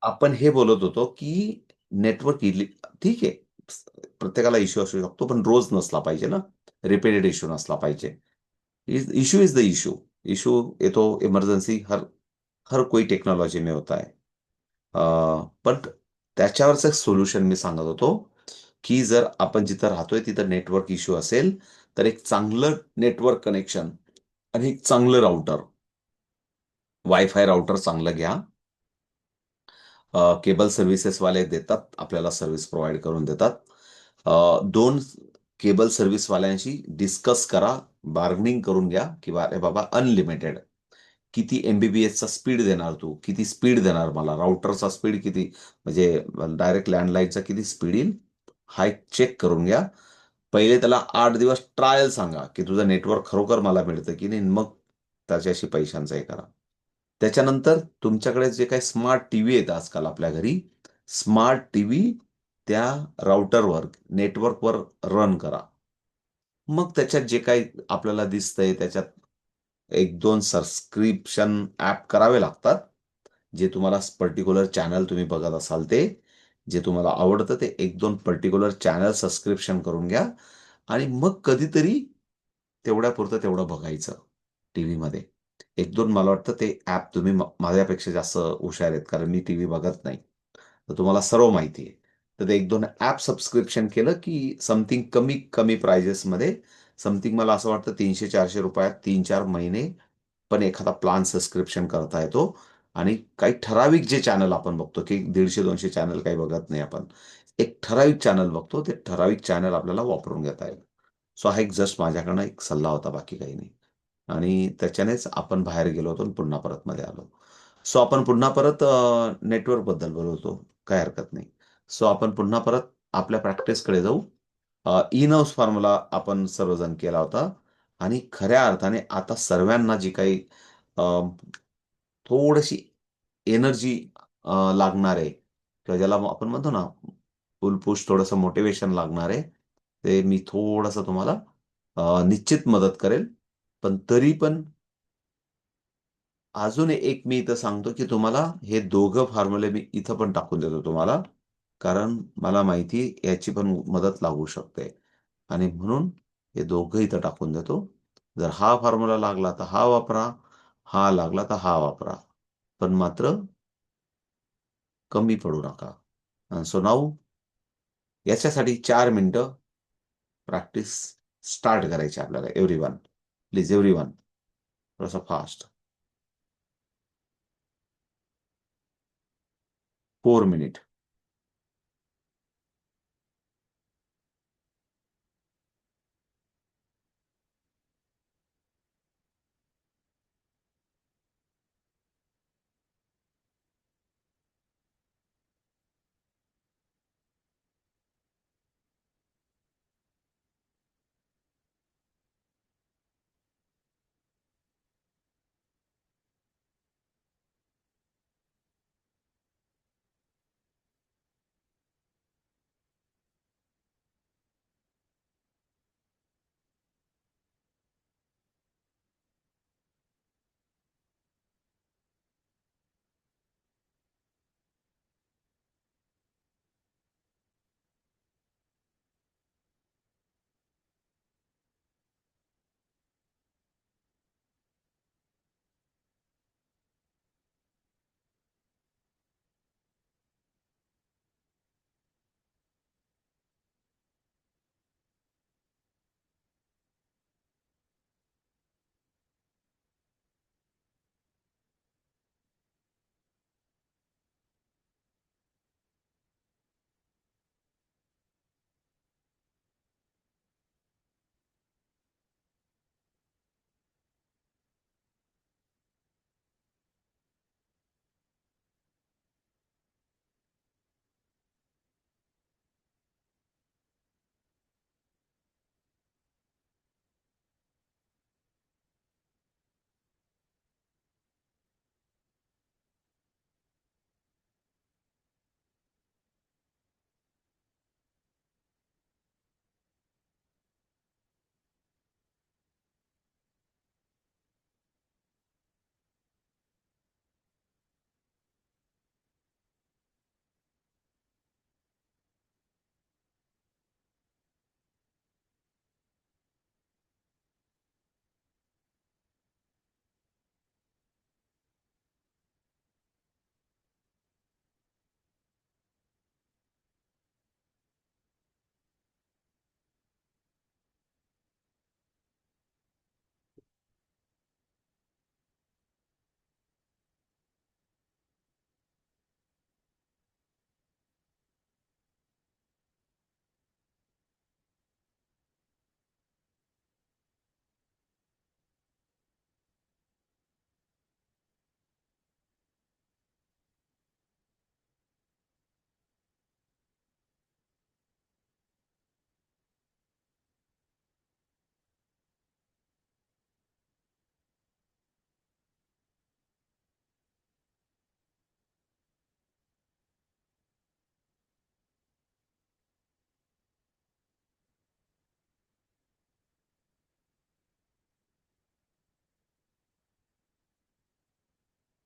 आपण हे बोलत होतो, की नेटवर्क ठीक आहे. प्रत्येकाला इश्यू असू शकतो, पण रोज नसला पाहिजे ना. रिपीटेड इश्यू नसला पाहिजे. Issue is the issue. Issue येतो इमर्जन्सी हर हर कोई टेक्नोलॉजी में होता है. पण त्याच्यावरचं सोल्युशन मी सांगत होतो, की जर आपण जिथं राहतोय तिथं नेटवर्क इश्यू असेल, तर एक चांगलं नेटवर्क कनेक्शन आणि एक चांगलं राउटर, वायफाय राउटर चांगलं घ्या. केबल सर्व्हिसेसवाले देतात, आपल्याला सर्व्हिस प्रोव्हाईड करून देतात. 2 केबल सर्व्हिसवाल्यांशी डिस्कस करा, बार्गनिंग करून घ्या, की "अरे बाबा अनलिमिटेड किती एमबीबीएसचा स्पीड देणार तू? किती स्पीड देणार मला? राउटरचा स्पीड किती? म्हणजे डायरेक्ट लँडलाईनचा किती स्पीड येईल?" हा एक चेक करून घ्या. पहिले त्याला 8 दिवस ट्रायल सांगा, की तुझं नेटवर्क खरोखर मला मिळतं की नाही. मग त्याच्याशी पैशांचं हे करा. त्याच्यानंतर तुमच्याकडे जे काही स्मार्ट टीव्ही आहेत आजकाल आपल्या घरी, स्मार्ट टीव्ही त्या राउटरवर, नेटवर्कवर रन करा. मग त्याच्यात जे काही आपल्याला दिसतंय त्याच्यात 1-2 सबस्क्रिप्शन ॲप करावे लागतात. जे तुम्हाला पर्टिक्युलर चॅनल तुम्ही बघत असाल ते. जे तुम्हाला आवडतं ते 1-2 पर्टिक्युलर चॅनल सबस्क्रिप्शन करून घ्या आणि मग कधीतरी तेवढ्यापुरतं तेवढं बघायचं टीव्हीमध्ये. 1-2 मला वाटतं ते ॲप तुम्ही माझ्यापेक्षा जास्त हुशार आहेत, कारण मी टीव्ही बघत नाही. तर तुम्हाला सर्व माहिती आहे. तर ते 1-2 ॲप सबस्क्रिप्शन केलं, की समथिंग कमी प्राइजेसमध्ये समथिंग मला असं वाटतं ₹300-400 3-4 महिने पण एखादा प्लान सबस्क्रिप्शन करता येतो आणि काही ठराविक जे चॅनल आपण बघतो, की 150-200 चॅनल काही बघत नाही आपण. एक ठराविक चॅनल बघतो, ते ठराविक चॅनल आपल्याला वापरून घेता येईल. सो हा एक जस्ट माझ्याकडनं एक सल्ला होता, बाकी काही नाही. आणि त्याच्यानेच आपण बाहेर गेलो होतो आणि पुन्हा परत मध्ये आलो. सो आपण पुन्हा परत नेटवर्कबद्दल बोलत काही हरकत नाही. सो आपण पुन्हा परत आपल्या प्रॅक्टिसकडे जाऊ. ई-नर्व्स फॉर्म्युला आपण सर्वजण केला होता आणि खऱ्या अर्थाने आता सर्वांना जी काही अ, थोडीशी एनर्जी लागणार आहे किंवा ज्याला आपण म्हणतो ना, फुल पुश थोडंसं मोटिव्हेशन लागणार आहे. ते मी थोडंसं तुम्हाला निश्चित मदत करेल. पण तरी पण अजून एक मी इथं सांगतो, की तुम्हाला हे दोघं फॉर्म्युले मी इथं पण टाकून देतो तुम्हाला. कारण मला माहिती आहे याची पण मदत लागू शकते आणि म्हणून हे दोघं इथं टाकून देतो. जर हा फॉर्म्युला लागला तर हा वापरा, हा लागला तर हा वापरा. पण मात्र कमी पडू नका. सो नाऊ याच्यासाठी 4 मिनिटं प्रॅक्टिस स्टार्ट करायची आपल्याला एव्हरीवन. प्लीज एव्हरीवन थोडंसं फास्ट. 4 मिनिट.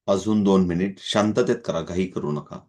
अजून 2 मिनिट शांततेत करा, घाई करू नका.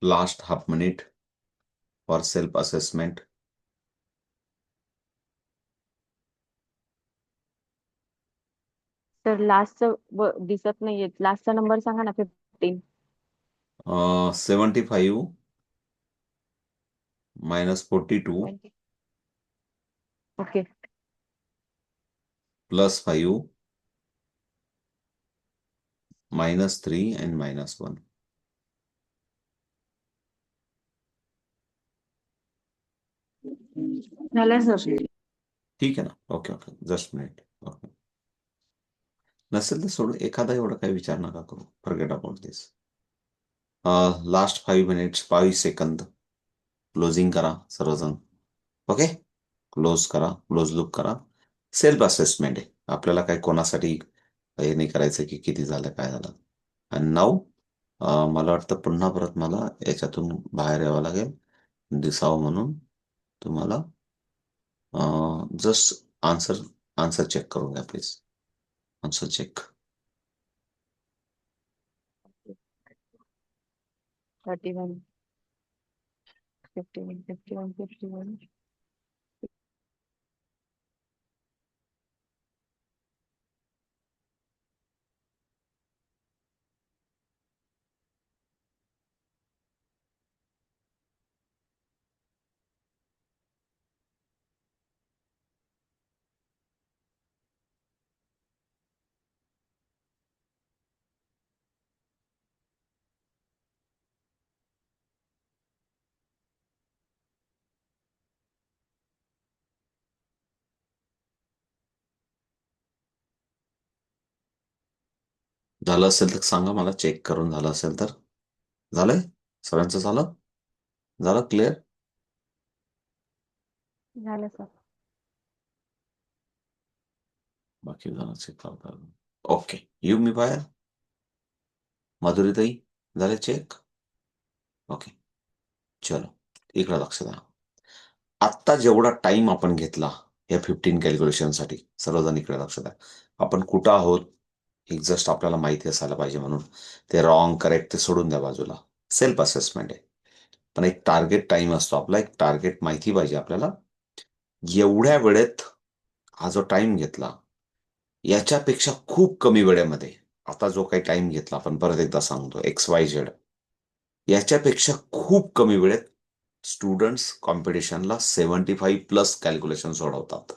Last half minute for self assessment. Sir लास्टचं दिसत नाहीये, लास्टचा नंबर सांगा ना. 15. 75 -42 ओके. +5 -3 and -1. झालं सर. ठीक आहे ना? Okay okay, just minute. Okay. नसेल तर सोडून एखादा एवढा काही विचार नका करू. Forget about this. Last 5 minutes 5 second. Closing करा सर्वजण. ओके. क्लोज करा, क्लोज लुक करा. सेल्फ असेसमेंट आहे, आपल्याला काय कोणासाठी हे नाही करायचं की किती झालं काय झालं. आणि नाऊ मला वाटतं पुन्हा परत मला याच्यातून बाहेर यावं लागेल दिसावं म्हणून. तुम्हाला जस्ट आन्सर आन्सर चेक करून घ्या प्लीज. Answer check. 31, 51, 51, 51. झालं असेल तर सांगा मला, चेक करून झालं असेल तर. झालंय सगळ्यांचं? झालं? झालं क्लिअर? झालं सर. बाकी झालं चेक करता. ओके, यू मी बाहेर. माधुरीताई झाले चेक? ओके. चलो, इकडे लक्ष द्या. आत्ता जेवढा टाइम आपण घेतला या 15 कॅल्क्युलेशनसाठी, सर्वजण इकडे लक्ष द्या. आपण कुठं आहोत हे जस्ट आपल्याला माहिती असायला पाहिजे म्हणून. ते रॉंग करेक्ट ते सोडून द्या बाजूला. सेल्फ असेसमेंट आहे. पण एक टार्गेट टाइम असतो आपला, एक टार्गेट माहिती पाहिजे आपल्याला. एवढ्या वेळेत हा जो टाइम घेतला याच्यापेक्षा खूप कमी वेळेमध्ये आता जो काही टाइम घेतला, आपण परत एकदा सांगतो, XYZ, याच्यापेक्षा खूप कमी वेळेत स्टुडंट्स कॉम्पिटिशनला 75+ कॅल्क्युलेशन सोडवतात.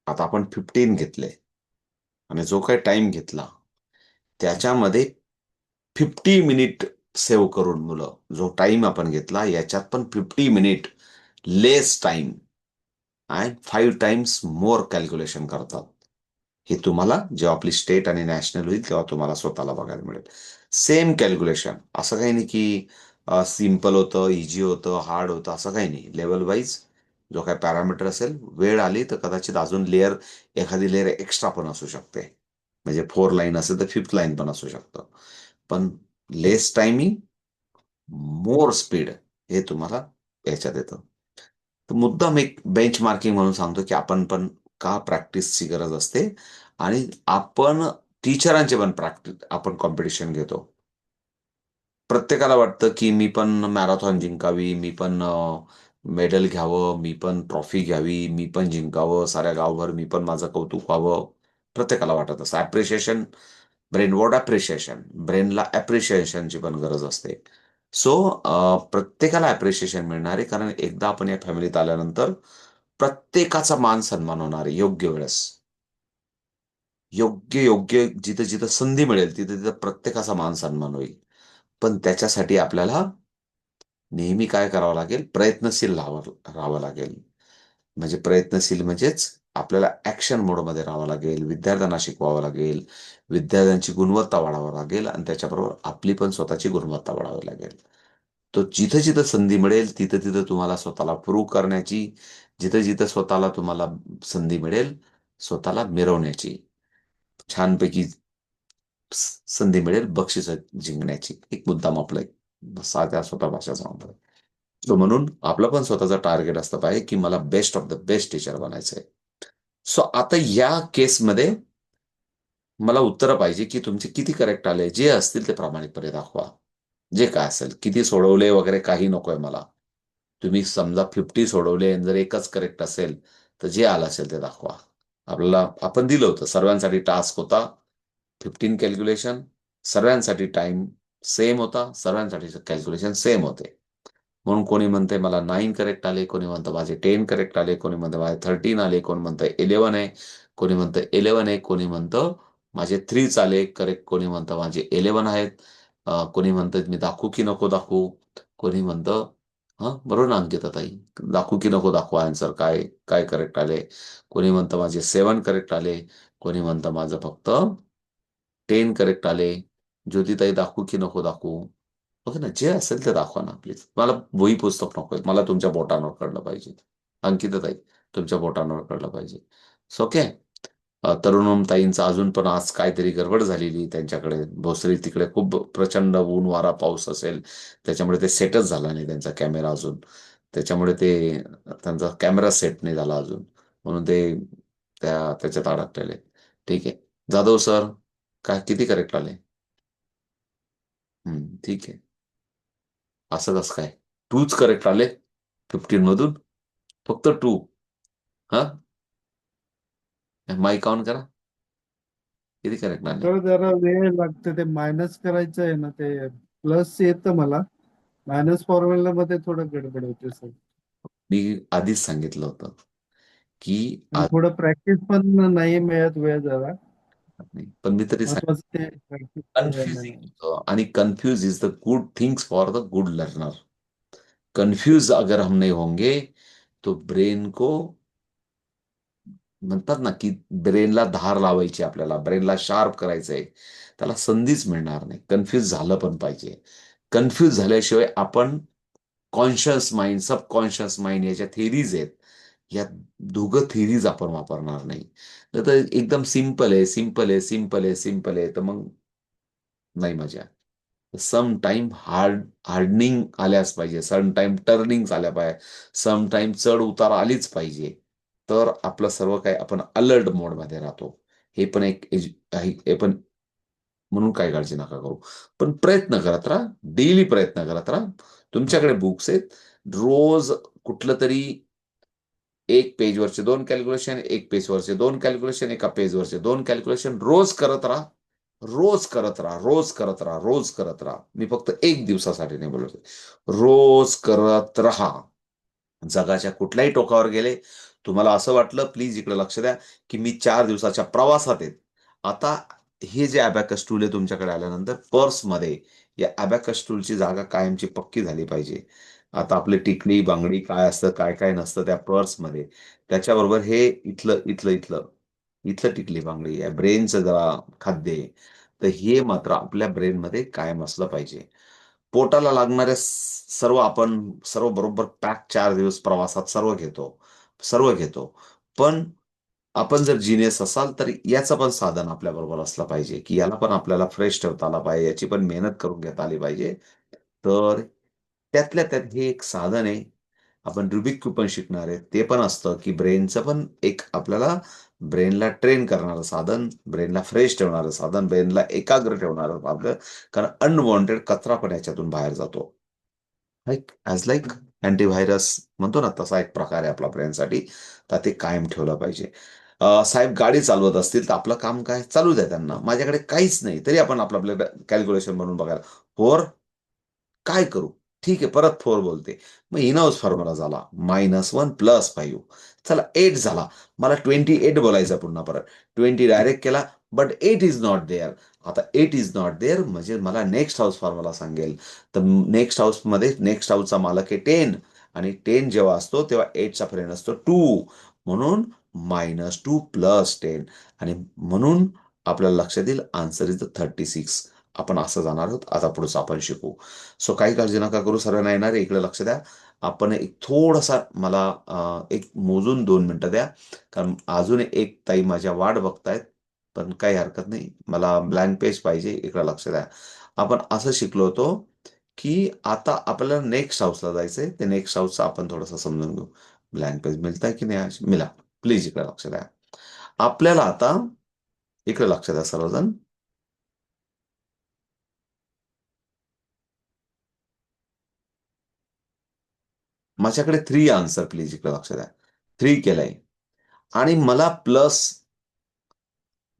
आता आपण 15 घेतले आणि जो काही टाइम घेतला त्याच्यामध्ये 50 मिनिट सेव्ह करून मुलं, जो टाइम आपण घेतला याच्यात पण 50 minute less time and 5 times more calculation करतात. हे तुम्हाला जेव्हा आपली स्टेट आणि नॅशनल होईल तेव्हा तुम्हाला स्वतःला बघायला मिळेल. सेम कॅल्क्युलेशन, असं काही नाही की सिम्पल होतं, इझी होतं, हार्ड होतं, असं काही नाही. लेवल वाईज जो काही पॅरामीटर असेल, वेळ आली तर कदाचित अजून एखादी लेअर एक्स्ट्रा पण असू शकते. म्हणजे 4 लाईन असेल तर 5th लाईन पण असू शकतं. पण लेस टायमिंग, मोर स्पीड, हे तुम्हाला याच्यात येतं. तर मुद्दाम एक बेंच मार्किंग म्हणून सांगतो की आपण पण का प्रॅक्टिसची गरज असते, आणि आपण टीचरांचे पण प्रॅक्टिस आपण कॉम्पिटिशन घेतो. प्रत्येकाला वाटतं की मी पण मॅरेथॉन जिंकावी, मी पण मेडल घ्यावं, मी पण ट्रॉफी घ्यावी, मी पण जिंकावं साऱ्या गावभर, मी पण माझं कौतुक व्हावं. प्रत्येकाला वाटत असं ॲप्रिशिएशन, ब्रेन वॉट ॲप्रिशिएशन, ब्रेनला ॲप्रिशिएशनची पण गरज असते. सो प्रत्येकाला ॲप्रिशिएशन मिळणार आहे, कारण एकदा आपण या फॅमिलीत आल्यानंतर प्रत्येकाचा मान सन्मान होणार आहे योग्य वेळेस. योग्य योग्य जिथं जिथं संधी मिळेल तिथं तिथं प्रत्येकाचा मान सन्मान होईल. पण त्याच्यासाठी आपल्याला नेहमी काय करावं लागेल, प्रयत्नशील राहावं लागेल. म्हणजे प्रयत्नशील म्हणजेच आपल्याला ॲक्शन मोडमध्ये राहावं लागेल, विद्यार्थ्यांना शिकवावं लागेल, विद्यार्थ्यांची गुणवत्ता वाढवावं लागेल, आणि त्याच्याबरोबर आपली पण स्वतःची गुणवत्ता वाढवावी लागेल. तो जिथं जिथं संधी मिळेल तिथं तिथं तुम्हाला स्वतःला प्रूव्ह करण्याची, जिथं जिथं स्वतःला तुम्हाला संधी मिळेल स्वतःला मिरवण्याची, छानपैकी संधी मिळेल बक्षिसं जिंकण्याची, एक मुद्दाम आपलं एक साध्या सोप्या भाषा सांगतोय. सो म्हणून आपलं पण स्वतःचं टार्गेट असतं पाहिजे की मला best of the best teacher बनायचंय. सो आता या केसमध्ये मला उत्तरं पाहिजे की तुमचे किती करेक्ट आले, जे असतील ते प्रामाणिकपणे दाखवा. जे काय असेल, किती सोडवले वगैरे काही नकोय मला. तुम्ही समजा 50 सोडवले आणि जर एकच करेक्ट असेल, तर जे आलं असेल ते दाखवा. आपल्याला आपण दिलं होतं, सर्वांसाठी टास्क होता 15 कॅल्क्युलेशन, सर्वांसाठी टाइम सेम होता, सर्वांसाठी कॅल्क्युलेशन सेम होते. म्हणून कोणी म्हणते मला 9 करेक्ट आले, कोणी म्हणतं माझे 10 करेक्ट आले, कोणी म्हणतं माझे 13 आले, कोणी म्हणतं 11 आहे, कोणी म्हणतं 11 आहे, कोणी म्हणतं माझे 3 आले करेक्ट, कोणी म्हणतं माझे 11 आहेत, कोणी म्हणतं मी दाखवू की नको दाखवू, कोणी म्हणतं बरोबर ना अंकिता ताई, दाखवू की नको दाखवू आन्सर काय काय करेक्ट आले, कोणी म्हणतं माझे 7 करेक्ट आले, कोणी म्हणतं माझं फक्त 10 करेक्ट आले. ज्योतिताई दाखवू की नको दाखवू? ओके ना, जे असेल ते दाखवा ना प्लीज. मला वही पुस्तक नकोय, मला तुमच्या बोटांवर कळलं पाहिजे. अंकिताताई, तुमच्या बोटांवर कळलं पाहिजे. So okay. तरुणमताईंचं अजून पण आज काहीतरी गडबड झालेली त्यांच्याकडे. भोसरी तिकडे खूप प्रचंड ऊन, वारा, पाऊस असेल. त्याच्यामुळे ते सेटच झाला नाही त्यांचा कॅमेरा अजून. त्याच्यामुळे ते त्यांचा कॅमेरा सेट नाही झाला अजून. म्हणून ते त्याच्यात अडकलेले. ठीक आहे. जाधव सर, काय किती करेक्ट आले? ठीक आहे. असं कसं काय? 2च करेक्ट आले 15 मधून? फक्त 2? हा, माईक ऑन करा. किती करेक्ट आले? तर जरा वेळ लागते ते मायनस करायचं आहे ना, ते प्लस येतं मला, मायनस फॉर्म्युला मध्ये थोडं गडबड होते सर. मी आधीच सांगितलं होतं की आणि थोडं प्रॅक्टिस पण नाही मिळत वेळ जरा. नाही, पण मी तरी सांग, महत्वाचं ते प्रॅक्टिस कन्फ्युजिंग होतं, आणि confuse is the good things for the good learner. Confuse अगर हम नहीं होंगे तो ब्रेन को, म्हणतात ना की ब्रेनला धार लावायची, आपल्याला ब्रेनला शार्प करायचंय, त्याला संधीच मिळणार नाही. कन्फ्यूज झालं पण पाहिजे. कन्फ्यूज झाल्याशिवाय आपण कॉन्शियस माइंड, सबकॉन्शियस माइंड याच्या थेरीज आहेत, या दोघं थेरीज आपण वापरणार नाही. तर एकदम सिंपल आहे, सिंपल आहे, सिंपल आहे, सिंपल आहे, तर मग नाही मजा. सम टाइम हार्डनिंग आल्याच पाहिजे, सम टाइम टर्निंग आल्या पाहिजे, सम टाइम चढ उतार आलीच पाहिजे. तर आपलं सर्व काही आपण अलर्ट मोडमध्ये राहतो. हे पण एक हे पण, म्हणून काय काळजी नका करू. पण प्रयत्न करत राहा, डेली प्रयत्न करत राहा. तुमच्याकडे बुक्स आहेत, रोज कुठलं तरी एक पेजवरचे 2 कॅल्क्युलेशन, एक पेजवरचे 2 कॅल्क्युलेशन, एका पेजवरचे 2 कॅल्क्युलेशन रोज करत राहा. रोज करत राहा, रोज करत राहा, रोज करत राहा. मी फक्त एक दिवसासाठी नाही बोलत. रोज करत राहा. जगाच्या कुठल्याही टोकावर गेले, तुम्हाला असं वाटलं, प्लीज इकडे लक्ष द्या, की मी 4 दिवसाच्या प्रवासात आहेत. आता हे जे अबॅकस टूल आहे तुमच्याकडे आल्यानंतर पर्समध्ये, या अबॅकस टूलची जागा कायमची पक्की झाली पाहिजे. आता आपली टिकली, बांगडी काय असतं, काय काय नसतं त्या पर्समध्ये. त्याच्याबरोबर हे इथलं इथलं इथलं इथलं टिकली बांगडी, या ब्रेनचं जरा खाद्य आहे. तर हे मात्र आपल्या ब्रेनमध्ये कायम असलं पाहिजे. पोटाला लागणारे सर्व आपण सर्व बरोबर पॅक 4 दिवस प्रवासात सर्व घेतो, सर्व घेतो. पण आपण जर जिनियस असाल तर याचं पण साधन आपल्या बरोबर असलं पाहिजे, की याला पण आपल्याला फ्रेश ठेवता आला पाहिजे, याची पण मेहनत करून घेता आली पाहिजे. तर त्यातल्या त्यात हे एक साधन आहे. आपण रुबिक क्यूब पण शिकणार आहे. ते पण असतं, की ब्रेनचं पण एक आपल्याला ब्रेनला ट्रेन करणारं साधन, ब्रेनला फ्रेश ठेवणारं साधन, ब्रेनला एकाग्र ठेवणारं साधन. कारण अनवॉन्टेड कचरा पण याच्यातून बाहेर जातो. लाईक अँटीव्हायरस म्हणतो ना, तसा एक प्रकार आहे आपला ब्रेनसाठी. तर ते कायम ठेवलं पाहिजे. साहेब गाडी चालवत असतील तर आपलं काम काय? चालू द्या त्यांना. माझ्याकडे काहीच नाही, तरी आपण आपलं कॅल्क्युलेशन बनवून बघायला. 4 काय करू? ठीक आहे, परत 4 बोलते. मग इन हाऊस फॉर्म्युला झाला -1 + 5. चला 8 झाला. मला 28 बोलायचं पुन्हा परत. 20 डायरेक्ट केला, बट 8 इज नॉट देअर. आता 8 इज नॉट देअर म्हणजे मला नेक्स्ट हाऊस फॉर्म्युला सांगेल. तर नेक्स्ट हाऊसमध्ये नेक्स्ट हाऊसचा मालक आहे 10 आणि 10 जेव्हा असतो तेव्हा 8चा फ्रेंड असतो 2. म्हणून -2 + 10 आणि म्हणून आपल्याला लक्षात येईल आन्सर इज द 36. आपण असं जाणार आहोत. आता पुढचं आपण शिकू. सो काही काळजी नका करू, सर्वांना येणार आहे. इकडे लक्ष द्या. आपण एक थोडासा मला एक मोजून 2 मिनिटं द्या. कारण अजून एक ताई माझ्या वाट बघतायत. पण काही हरकत नाही. मला ब्लँक पेज पाहिजे. इकडे लक्ष द्या. आपण असं शिकलो होतो, की आता आपल्याला नेक्स्ट हाऊसला जायचंय. ते नेक्स्ट हाऊसचं आपण थोडंसं समजून घेऊ. ब्लँक पेज मिळतंय की नाही आज? मिळा. प्लीज इकडे लक्ष द्या. आपल्याला आता इकडे लक्ष द्या सर्वजण. माझ्याकडे 3 आन्सर प्लीज इकडे लक्ष द्या. 3 केलंय आणि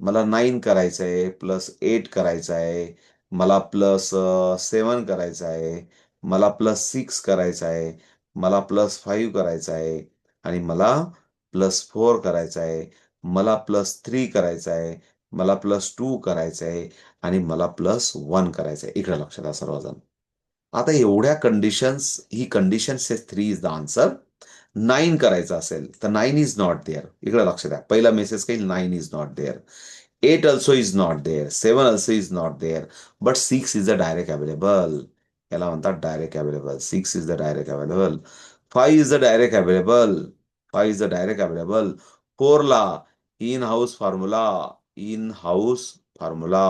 मला 9 करायचंय, +8 करायचं आहे, मला +7 करायचं आहे, मला +6 करायचं आहे, मला +5 करायचं आहे आणि मला +4 करायचं आहे, मला +3 करायचं आहे, मला +2 करायचं आहे आणि मला +1 करायचं आहे. इकडे लक्ष द्या सर्वजण. आता एवढ्या conditions, he conditions 3 is the answer. 9 करायचं असेल तर 9 इज नॉट देअर. इकडे लक्ष द्या. पहिला मेसेज काही 9 is not there. 8 also is not there. 7 also is not there. But 6 is the direct available. याला म्हणतात direct available. 6 is the direct available. 5 is the direct available. 5 is the direct available. 4 ला in house formula. In house formula.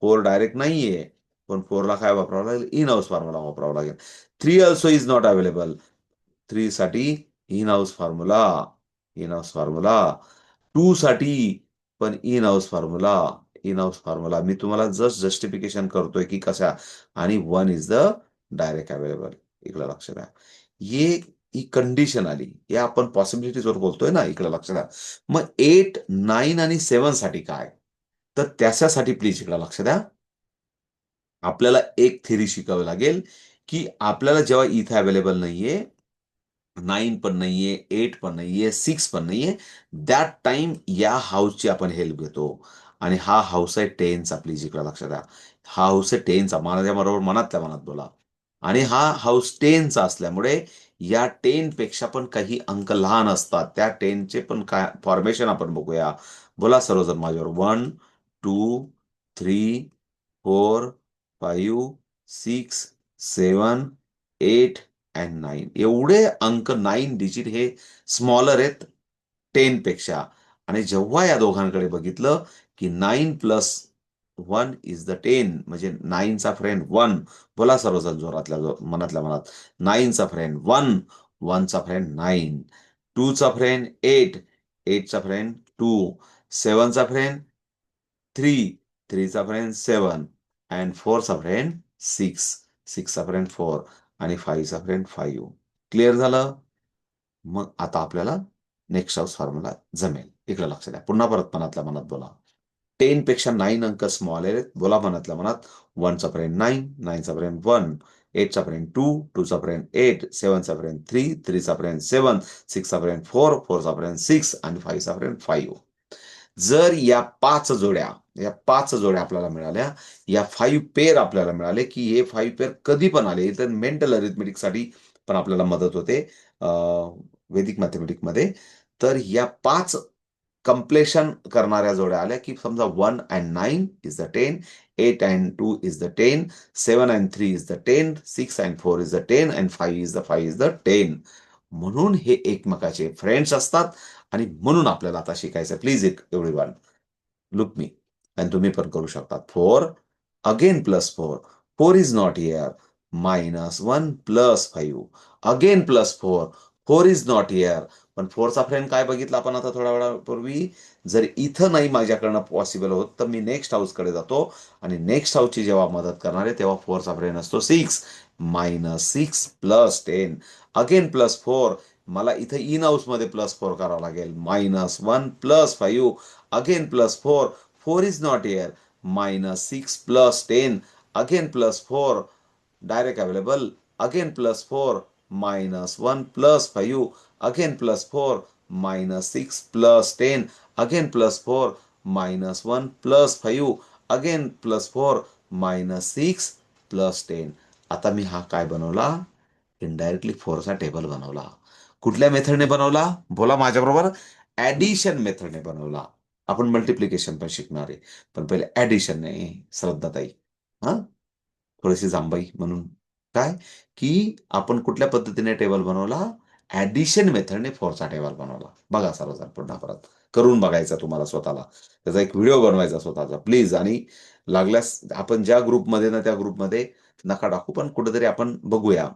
4 direct नाहीये. पण 4 ला काय वापरावं लागेल? In house formula वापरावा लागेल. 3 ऑल्सो इज नॉट अवेलेबल. 3 साठी in house formula. In house formula. 2 साठी पण in house formula. In house formula. मी तुम्हाला जस्ट जस्टिफिकेशन करतोय की कशा. आणि 1 इज द डायरेक्ट अवेलेबल. इकडे लक्ष द्या. ये ही कंडिशन आली. या आपण पॉसिबिलिटीजवर बोलतोय ना, इकडे लक्ष द्या. मग 8, 9 आणि 7 साठी काय? तर त्याच्यासाठी प्लीज इकडे लक्ष द्या. आपल्याला एक थिअरी शिकावी लागेल, की आपल्याला जेव्हा इथे अवेलेबल नाहीये, 9 पण नाहीये, 8 पण नाहीये, 6 पण नाहीये. दॅट टाईम या हाऊसची आपण हेल्प घेतो. आणि हा हाऊस आहे 10चा. प्लीज इकडे लक्ष द्या. हा हाऊस आहे 10चा. माझ्याबरोबर मनातल्या मनात बोला. आणि हा हाऊस 10चा असल्यामुळे या 10 पेक्षा पण काही अंक लहान असतात. त्या 10चे पण काय फॉर्मेशन आपण बघूया. बोला सर्वजण माझ्याबरोबर. 1, 2, 3, 4, 5, 6, 7, 8 अँड 9. एवढे अंक 9 डिजिट हे स्मॉलर आहेत 10 पेक्षा. आणि जेव्हा या दोघांकडे बघितलं, की 9 + 1 इज द 10 म्हणजे 9चा फ्रेंड 1. बोला सर्वजण जोरातल्या मनातल्या मनात. 9चा फ्रेंड 1, 1चा फ्रेंड 9, 2चा फ्रेंड 8, 8चा फ्रेंड 2, 7चा फ्रेंड 3, 3चा फ्रेंड 7 अँड 4चा फ्रेंड 6, 6चा फ्रेंड 4 आणि 5चा फ्रेंड 5. क्लिअर झालं? मग आता आपल्याला नेक्स्ट हाऊस फॉर्म्युला जमेल. इकडे लक्ष द्या. पुन्हा परत मनातल्या मनात बोला. 10 पेक्षा 9 अंक स्मॉल आहेत. बोला मनातल्या मनात. 1चा फ्रेंड 9, 9चा फ्रेंड 1, 8चा फ्रेंड 2, 2चा फ्रेंड 8, 7चा फ्रेंड 3, 3चा फ्रेंड 7, 6चा फ्रेंड 4, 4चा फ्रेंड 6 आणि 5चा फ्रेंड 5. जर या 5 जोड्या आपल्याला मिळाल्या, या 5 पेअर आपल्याला मिळाले, की हे 5 पेअर कधी पण आले, तर मेंटल अरिथमेटिकसाठी पण आपल्याला मदत होते वैदिक मॅथेमॅटिकमध्ये. तर या 5 कंप्लेशन करणाऱ्या जोड्या आल्या, की समजा 1 and 9 is the 10, 8 and 2 is the 10, 7 and 3 is the 10, 6 and 4 is the 10 and 5 is the 10. म्हणून हे एकमेकाचे फ्रेंड्स असतात आणि म्हणून आपल्याला आता शिकायचं प्लीज एव्हरीवन लुक मी आणि तुम्ही पण करू शकता. 4 again plus 4 4 is not here -1 plus 5 again plus 4 4 is not here. पण 4चा फ्रेंड काय बघितला आपण आता थोड्या वेळापूर्वी, जर इथं नाही माझ्याकडनं पॉसिबल होत तर मी नेक्स्ट हाऊसकडे जातो आणि नेक्स्ट हाऊसची जेव्हा मदत करणार आहे तेव्हा 4चा फ्रेंड असतो 6 -6 प्लस 10 अगेन प्लस 4. मला इथं इन हाऊसमध्ये प्लस 4 करावं लागेल -1 plus 5 again plus 4 4 is not here -6 plus 10 again plus 4 direct available again plus 4 -1 plus 5 again plus 4 -6 plus 10 again plus 4 -1 plus 5 again plus 4 -6 plus 10. आता मी हा काय बनवला, इनडायरेक्टली 4चा टेबल बनवला. कुठल्या मेथडने बनवला बोला माझ्याबरोबर, ऍडिशन मेथडने बनवला. आपण मल्टिप्लिकेशन पण शिकणार आहे, पण पहिले ऍडिशन नाही श्रद्धाताई. हा थोडीशी जांबाई म्हणून काय, की आपण कुठल्या पद्धतीने टेबल बनवला, ऍडिशन मेथडने 4चा टेबल बनवला. बघा सर्वजण पुन्हा परत करून बघायचा तुम्हाला स्वतःला, त्याचा एक व्हिडिओ बनवायचा स्वतःचा प्लीज. आणि लागल्यास आपण ज्या ग्रुपमध्ये ना त्या ग्रुपमध्ये नका टाकू, पण कुठेतरी आपण बघूया.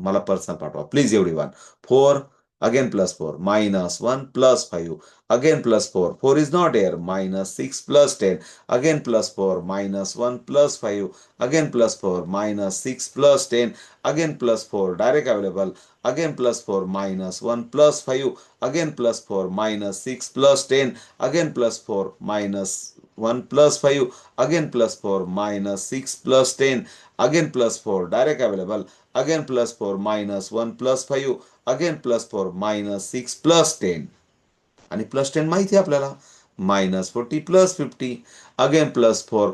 मला पर्सनल पाठवा please everyone. 4 again plus 4 -1 plus 5 again plus 4 4 is not here -6 plus 10 again plus 4 -1 plus 5 again plus 4 -6 plus 10 again plus 4 direct available again plus 4 -1 plus 5 again plus 4 -6 plus 10 again plus 4 -1 plus 5 again plus 4 -6 plus 10 again plus 4 direct available again plus 4 -1 plus 5 again plus 4 -6 plus 10. आणि plus 10 माहिती आहे आपल्याला -40 plus 50 again plus 4